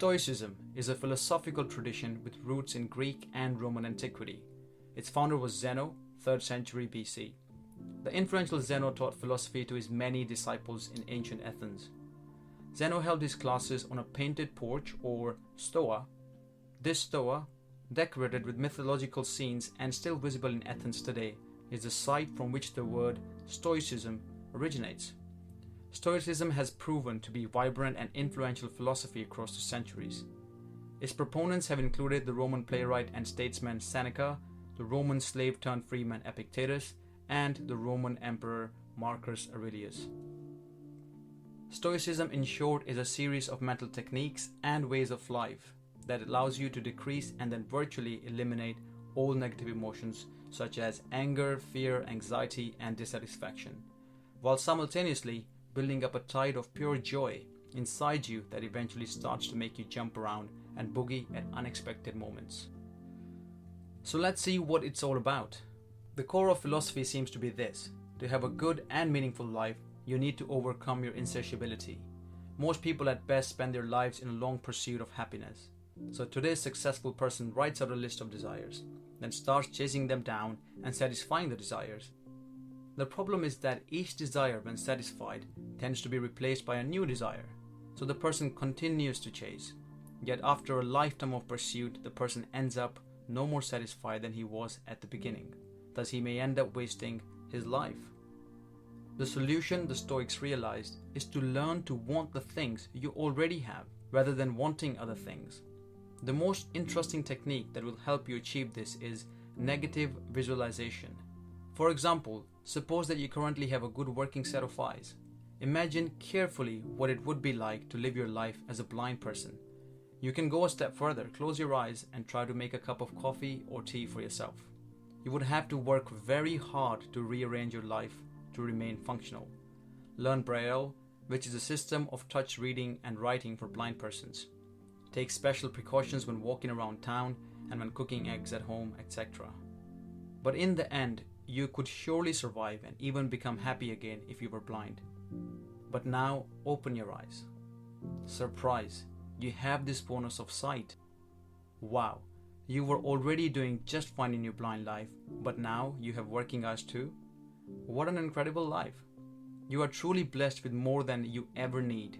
Stoicism is a philosophical tradition with roots in Greek and Roman antiquity. Its founder was Zeno, 3rd century BC. The influential Zeno taught philosophy to his many disciples in ancient Athens. Zeno held his classes on a painted porch or stoa. This stoa, decorated with mythological scenes and still visible in Athens today, is the site from which the word Stoicism originates. Stoicism has proven to be vibrant and influential philosophy across the centuries. Its proponents have included the Roman playwright and statesman Seneca, the Roman slave-turned-freeman Epictetus, and the Roman emperor Marcus Aurelius. Stoicism, in short, is a series of mental techniques and ways of life that allows you to decrease and then virtually eliminate all negative emotions such as anger, fear, anxiety, and dissatisfaction, while simultaneously building up a tide of pure joy inside you that eventually starts to make you jump around and boogie at unexpected moments. So let's see what it's all about. The core of philosophy seems to be this: to have a good and meaningful life, you need to overcome your insatiability. Most people at best spend their lives in a long pursuit of happiness. So today's successful person writes out a list of desires, then starts chasing them down and satisfying the desires. The problem is that each desire, when satisfied, tends to be replaced by a new desire. So the person continues to chase. Yet after a lifetime of pursuit, the person ends up no more satisfied than he was at the beginning. Thus he may end up wasting his life. The solution, the Stoics realized, is to learn to want the things you already have rather than wanting other things. The most interesting technique that will help you achieve this is negative visualization. For example, suppose that you currently have a good working set of eyes. Imagine carefully what it would be like to live your life as a blind person. You can go a step further, close your eyes and try to make a cup of coffee or tea for yourself. You would have to work very hard to rearrange your life to remain functional. Learn Braille, which is a system of touch reading and writing for blind persons. Take special precautions when walking around town and when cooking eggs at home, etc. But in the end, you could surely survive and even become happy again if you were blind. But now, open your eyes. Surprise, you have this bonus of sight. Wow, you were already doing just fine in your blind life, but now you have working eyes too? What an incredible life. You are truly blessed with more than you ever need.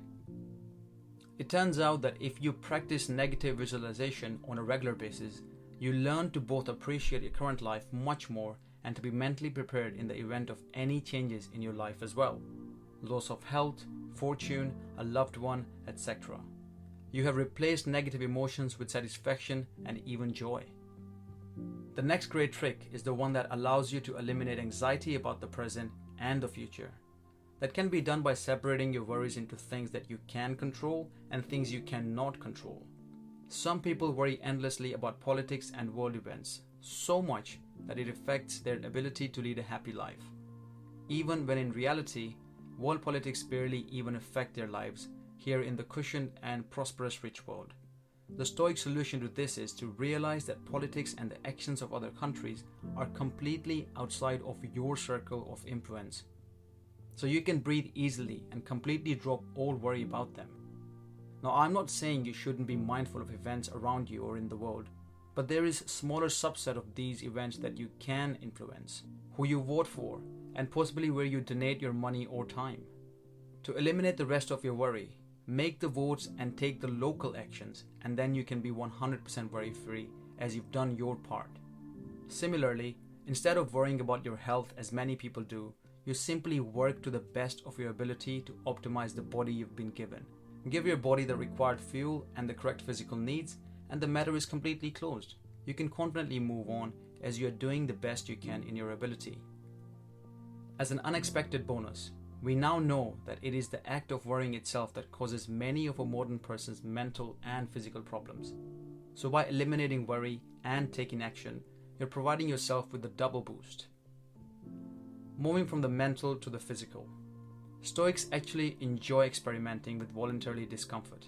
It turns out that if you practice negative visualization on a regular basis, you learn to both appreciate your current life much more and to be mentally prepared in the event of any changes in your life as well. Loss of health, fortune, a loved one, etc. You have replaced negative emotions with satisfaction and even joy. The next great trick is the one that allows you to eliminate anxiety about the present and the future. That can be done by separating your worries into things that you can control and things you cannot control. Some people worry endlessly about politics and world events, so much that it affects their ability to lead a happy life. Even when in reality, world politics barely even affect their lives here in the cushioned and prosperous rich world. The Stoic solution to this is to realize that politics and the actions of other countries are completely outside of your circle of influence. So you can breathe easily and completely drop all worry about them. Now, I'm not saying you shouldn't be mindful of events around you or in the world, but there is a smaller subset of these events that you can influence, who you vote for, and possibly where you donate your money or time. To eliminate the rest of your worry, make the votes and take the local actions, and then you can be 100% worry-free as you've done your part. Similarly, instead of worrying about your health as many people do, you simply work to the best of your ability to optimize the body you've been given. Give your body the required fuel and the correct physical needs, and the matter is completely closed. You can confidently move on as you are doing the best you can in your ability. As an unexpected bonus, we now know that it is the act of worrying itself that causes many of a modern person's mental and physical problems. So by eliminating worry and taking action, you're providing yourself with a double boost. Moving from the mental to the physical. Stoics actually enjoy experimenting with voluntary discomfort.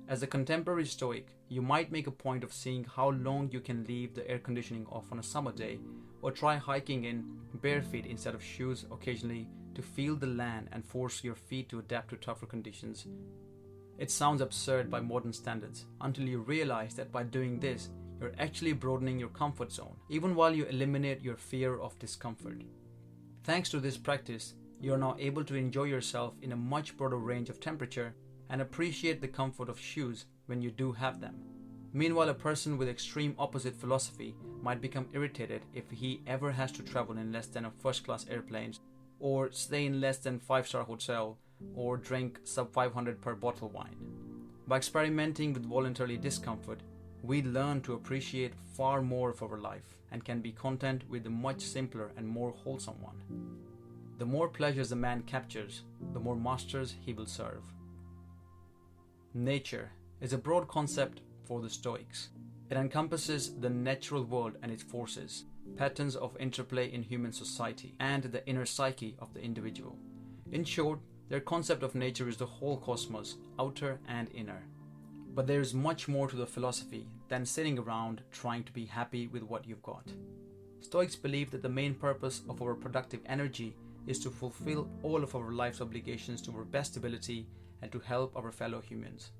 As a contemporary Stoic, you might make a point of seeing how long you can leave the air conditioning off on a summer day, or try hiking in bare feet instead of shoes occasionally to feel the land and force your feet to adapt to tougher conditions. It sounds absurd by modern standards until you realize that by doing this, you're actually broadening your comfort zone, even while you eliminate your fear of discomfort. Thanks to this practice, you are now able to enjoy yourself in a much broader range of temperature and appreciate the comfort of shoes when you do have them. Meanwhile, a person with extreme opposite philosophy might become irritated if he ever has to travel in less than a first-class airplane, or stay in less than 5-star hotel, or drink sub 500 per bottle wine. By experimenting with voluntary discomfort, we learn to appreciate far more of our life and can be content with a much simpler and more wholesome one. The more pleasures a man captures, the more masters he will serve. Nature is a broad concept for the Stoics. It encompasses the natural world and its forces, patterns of interplay in human society, and the inner psyche of the individual. In short, their concept of nature is the whole cosmos, outer and inner. But there is much more to the philosophy than sitting around trying to be happy with what you've got. Stoics believe that the main purpose of our productive energy is to fulfill all of our life's obligations to our best ability and to help our fellow humans.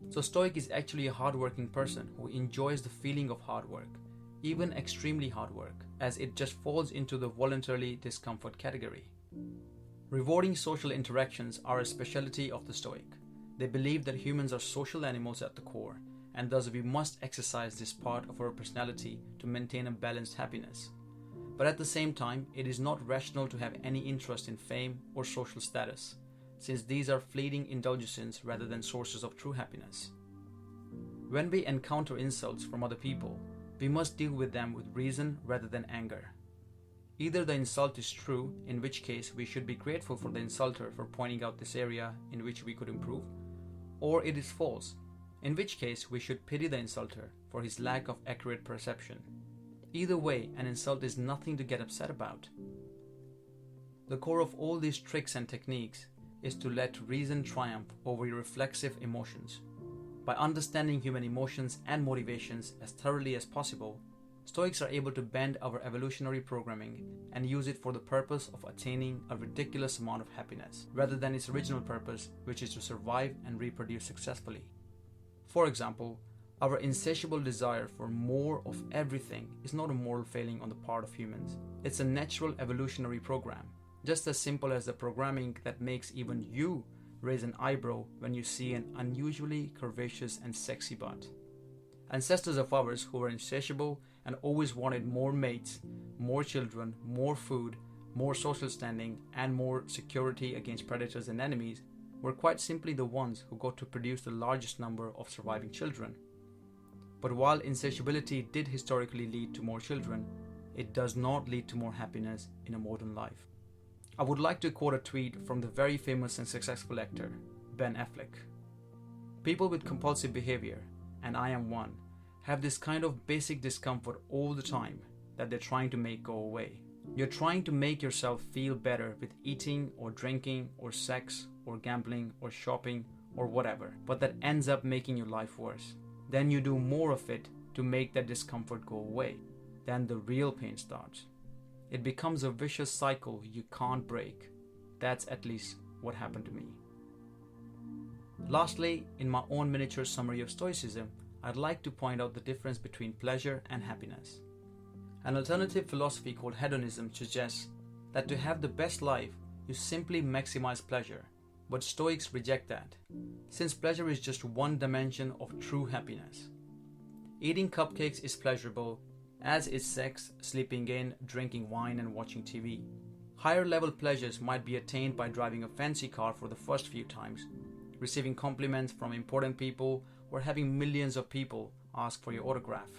So Stoic is actually a hardworking person who enjoys the feeling of hard work, even extremely hard work, as it just falls into the voluntarily discomfort category. Rewarding social interactions are a specialty of the Stoic. They believe that humans are social animals at the core, and thus we must exercise this part of our personality to maintain a balanced happiness. But at the same time, it is not rational to have any interest in fame or social status, since these are fleeting indulgences rather than sources of true happiness. When we encounter insults from other people, we must deal with them with reason rather than anger. Either the insult is true, in which case we should be grateful for the insulter for pointing out this area in which we could improve, or it is false, in which case we should pity the insulter for his lack of accurate perception. Either way, an insult is nothing to get upset about. The core of all these tricks and techniques is to let reason triumph over your reflexive emotions. By understanding human emotions and motivations as thoroughly as possible, Stoics are able to bend our evolutionary programming and use it for the purpose of attaining a ridiculous amount of happiness, rather than its original purpose, which is to survive and reproduce successfully. For example, our insatiable desire for more of everything is not a moral failing on the part of humans. It's a natural evolutionary program, just as simple as the programming that makes even you raise an eyebrow when you see an unusually curvaceous and sexy butt. Ancestors of ours who were insatiable and always wanted more mates, more children, more food, more social standing, and more security against predators and enemies were quite simply the ones who got to produce the largest number of surviving children. But while insatiability did historically lead to more children, it does not lead to more happiness in a modern life. I would like to quote a tweet from the very famous and successful actor, Ben Affleck. People with compulsive behavior, and I am one, have this kind of basic discomfort all the time that they're trying to make go away. You're trying to make yourself feel better with eating or drinking or sex or gambling or shopping or whatever, but that ends up making your life worse. Then you do more of it to make that discomfort go away. Then the real pain starts. It becomes a vicious cycle you can't break. That's at least what happened to me. Lastly, in my own miniature summary of Stoicism, I'd like to point out the difference between pleasure and happiness. An alternative philosophy called hedonism suggests that to have the best life, you simply maximize pleasure, but Stoics reject that, since pleasure is just one dimension of true happiness. Eating cupcakes is pleasurable, as is sex, sleeping in, drinking wine, and watching TV. Higher level pleasures might be attained by driving a fancy car for the first few times, receiving compliments from important people, or having millions of people ask for your autograph.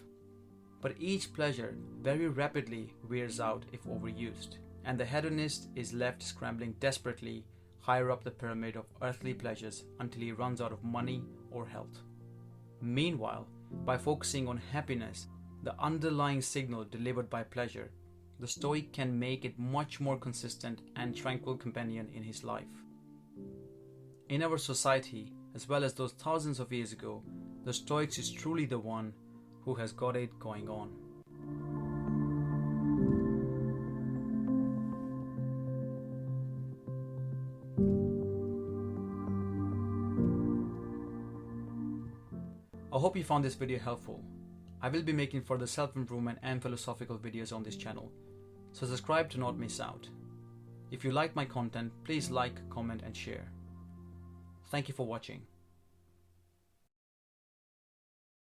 But each pleasure very rapidly wears out if overused, and the hedonist is left scrambling desperately higher up the pyramid of earthly pleasures until he runs out of money or health. Meanwhile, by focusing on happiness, the underlying signal delivered by pleasure, the Stoic can make it much more consistent and tranquil companion in his life. In our society, as well as those thousands of years ago, the Stoics is truly the one who has got it going on. I hope you found this video helpful. I will be making further self-improvement and philosophical videos on this channel, so subscribe to not miss out. If you like my content, please like, comment and share. Thank you for watching.